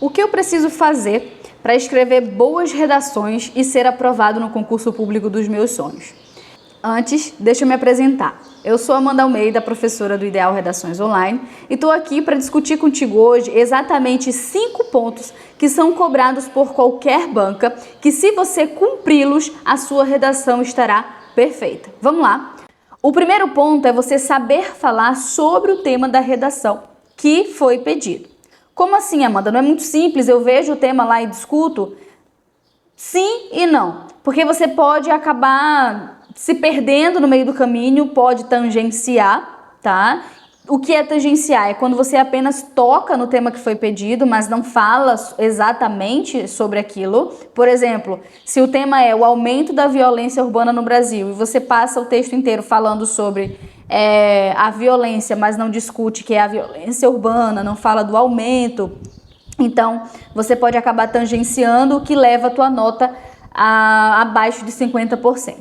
O que eu preciso fazer para escrever boas redações e ser aprovado no concurso público dos meus sonhos? Antes, deixa eu me apresentar. Eu sou Amanda Almeida, professora do Ideal Redações Online, e estou aqui para discutir contigo hoje exatamente 5 pontos que são cobrados por qualquer banca, que se você cumpri-los, a sua redação estará perfeita. Vamos lá! O primeiro ponto é você saber falar sobre o tema da redação que foi pedido. Como assim, Amanda? Não é muito simples, eu vejo o tema lá e discuto? Sim e não, porque você pode acabar se perdendo no meio do caminho, pode tangenciar, tá? O que é tangenciar? É quando você apenas toca no tema que foi pedido, mas não fala exatamente sobre aquilo. Por exemplo, se o tema é o aumento da violência urbana no Brasil e você passa o texto inteiro falando sobre a violência, mas não discute que é a violência urbana, não fala do aumento, então você pode acabar tangenciando, o que leva a tua nota abaixo de 50%.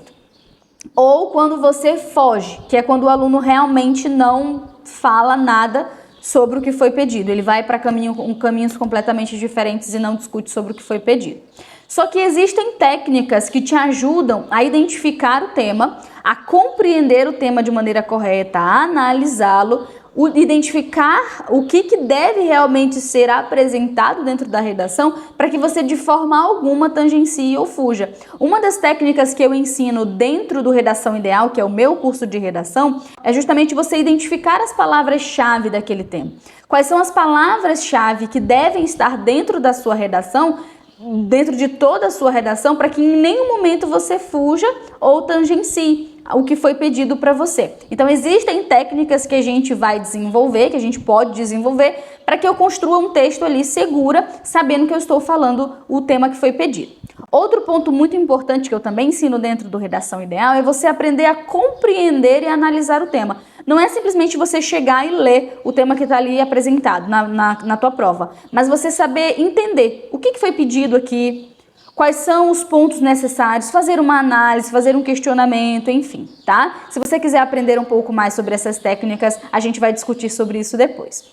Ou quando você foge, que é quando o aluno realmente não fala nada sobre o que foi pedido. Ele vai para caminhos completamente diferentes e não discute sobre o que foi pedido. Só que existem técnicas que te ajudam a identificar o tema, a compreender o tema de maneira correta, a analisá-lo, identificar o que deve realmente ser apresentado dentro da redação para que você de forma alguma tangencie ou fuja. Uma das técnicas que eu ensino dentro do Redação Ideal, que é o meu curso de redação, é justamente você identificar as palavras-chave daquele tema. Quais são as palavras-chave que devem estar dentro da sua redação, dentro de toda a sua redação, para que em nenhum momento você fuja ou tangencie o que foi pedido para você. Então existem técnicas que a gente vai desenvolver, que a gente pode desenvolver, para que eu construa um texto ali segura, sabendo que eu estou falando o tema que foi pedido. Outro ponto muito importante que eu também ensino dentro do Redação Ideal é você aprender a compreender e analisar o tema. Não é simplesmente você chegar e ler o tema que está ali apresentado na tua prova, mas você saber entender o que foi pedido aqui, quais são os pontos necessários, fazer uma análise, fazer um questionamento, enfim, tá? Se você quiser aprender um pouco mais sobre essas técnicas, a gente vai discutir sobre isso depois.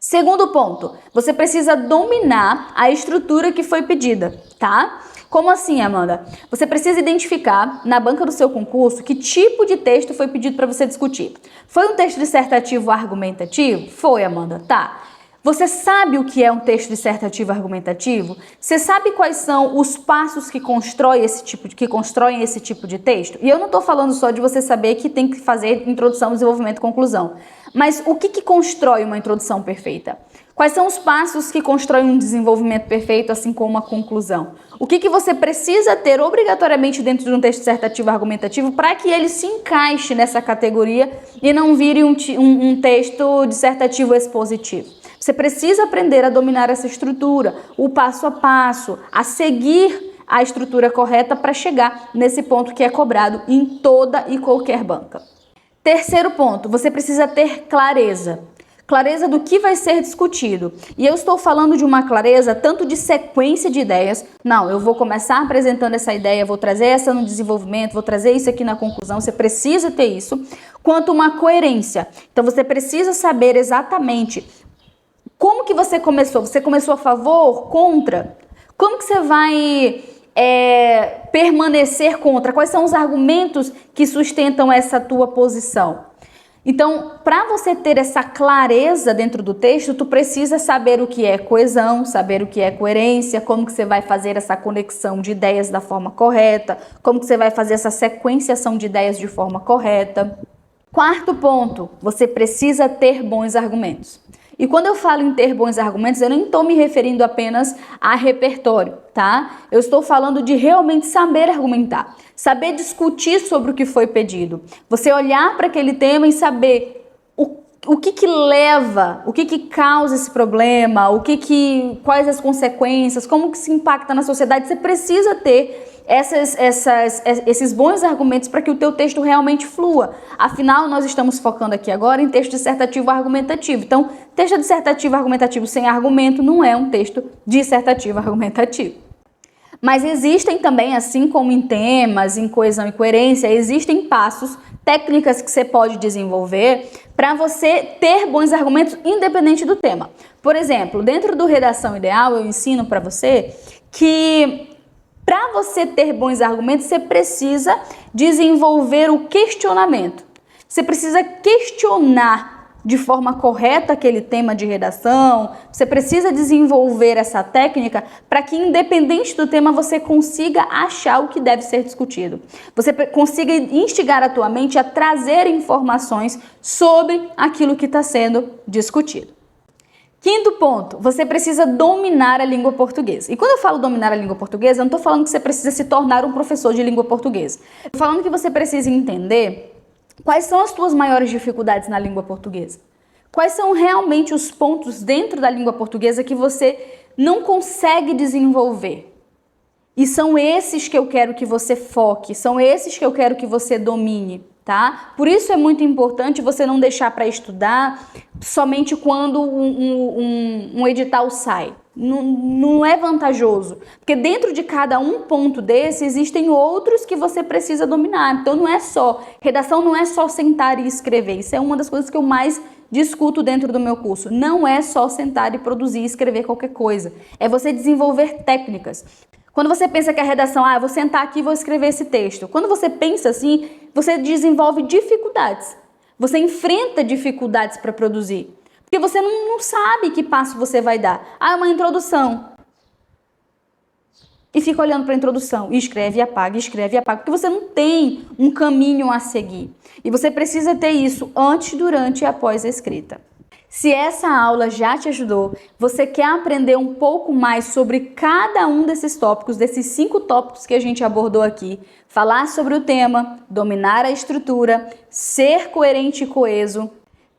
Segundo ponto, você precisa dominar a estrutura que foi pedida, tá? Como assim, Amanda? Você precisa identificar na banca do seu concurso que tipo de texto foi pedido para você discutir. Foi um texto dissertativo argumentativo? Foi, Amanda, tá. Você sabe o que é um texto dissertativo argumentativo? Você sabe quais são os passos que constroem esse tipo de texto? E eu não estou falando só de você saber que tem que fazer introdução, desenvolvimento e conclusão. Mas o que constrói uma introdução perfeita? Quais são os passos que constroem um desenvolvimento perfeito, assim como uma conclusão? O que você precisa ter obrigatoriamente dentro de um texto dissertativo argumentativo para que ele se encaixe nessa categoria e não vire um texto dissertativo expositivo? Você precisa aprender a dominar essa estrutura, o passo a passo, a seguir a estrutura correta para chegar nesse ponto que é cobrado em toda e qualquer banca. Terceiro ponto, você precisa ter clareza. Clareza do que vai ser discutido. E eu estou falando de uma clareza tanto de sequência de ideias. Não, eu vou começar apresentando essa ideia, vou trazer essa no desenvolvimento, vou trazer isso aqui na conclusão. Você precisa ter isso. Quanto uma coerência. Então você precisa saber exatamente como que você começou. Você começou a favor, contra? Como que você vai permanecer contra? Quais são os argumentos que sustentam essa tua posição? Então, para você ter essa clareza dentro do texto, tu precisa saber o que é coesão, saber o que é coerência, como que você vai fazer essa conexão de ideias da forma correta, como que você vai fazer essa sequenciação de ideias de forma correta. Quarto ponto, você precisa ter bons argumentos. E quando eu falo em ter bons argumentos, eu nem estou me referindo apenas a repertório, tá? Eu estou falando de realmente saber argumentar, saber discutir sobre o que foi pedido. Você olhar para aquele tema e saber o que leva, o que causa esse problema, quais as consequências, como que se impacta na sociedade. Você precisa ter esses bons argumentos para que o teu texto realmente flua. Afinal, nós estamos focando aqui agora em texto dissertativo argumentativo. Então, texto dissertativo argumentativo sem argumento não é um texto dissertativo argumentativo. Mas existem também, assim como em temas, em coesão e coerência, existem passos, técnicas que você pode desenvolver para você ter bons argumentos independente do tema. Por exemplo, dentro do Redação Ideal, eu ensino para você que para você ter bons argumentos, você precisa desenvolver o questionamento. Você precisa questionar de forma correta aquele tema de redação, você precisa desenvolver essa técnica para que, independente do tema, você consiga achar o que deve ser discutido. Você consiga instigar a tua mente a trazer informações sobre aquilo que está sendo discutido. Quinto ponto, você precisa dominar a língua portuguesa. E quando eu falo dominar a língua portuguesa, eu não estou falando que você precisa se tornar um professor de língua portuguesa. Estou falando que você precisa entender quais são as suas maiores dificuldades na língua portuguesa? Quais são realmente os pontos dentro da língua portuguesa que você não consegue desenvolver? E são esses que eu quero que você foque, são esses que eu quero que você domine, tá? Por isso é muito importante você não deixar para estudar somente quando um edital sai. Não é vantajoso, porque dentro de cada um ponto desse existem outros que você precisa dominar. Então redação não é só sentar e escrever. Isso é uma das coisas que eu mais discuto dentro do meu curso. Não é só sentar e produzir e escrever qualquer coisa. É você desenvolver técnicas. Quando você pensa que a redação, eu vou sentar aqui e vou escrever esse texto. Quando você pensa assim, você desenvolve dificuldades. Você enfrenta dificuldades para produzir. Porque você não sabe que passo você vai dar. É uma introdução. E fica olhando para a introdução. E escreve e apaga, escreve e apaga. Porque você não tem um caminho a seguir. E você precisa ter isso antes, durante e após a escrita. Se essa aula já te ajudou, você quer aprender um pouco mais sobre cada um desses tópicos, desses 5 tópicos que a gente abordou aqui, falar sobre o tema, dominar a estrutura, ser coerente e coeso,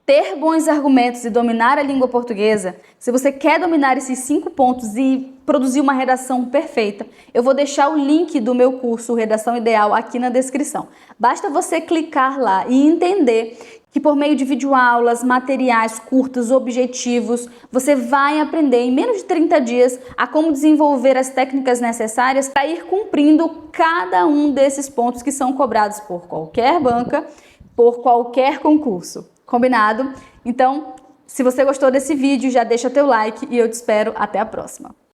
ter bons argumentos e dominar a língua portuguesa, se você quer dominar esses 5 pontos e produzir uma redação perfeita, eu vou deixar o link do meu curso Redação Ideal aqui na descrição. Basta você clicar lá e entender que por meio de videoaulas, materiais curtos, objetivos, você vai aprender em menos de 30 dias a como desenvolver as técnicas necessárias para ir cumprindo cada um desses pontos que são cobrados por qualquer banca, por qualquer concurso. Combinado? Então, se você gostou desse vídeo, já deixa teu like e eu te espero até a próxima.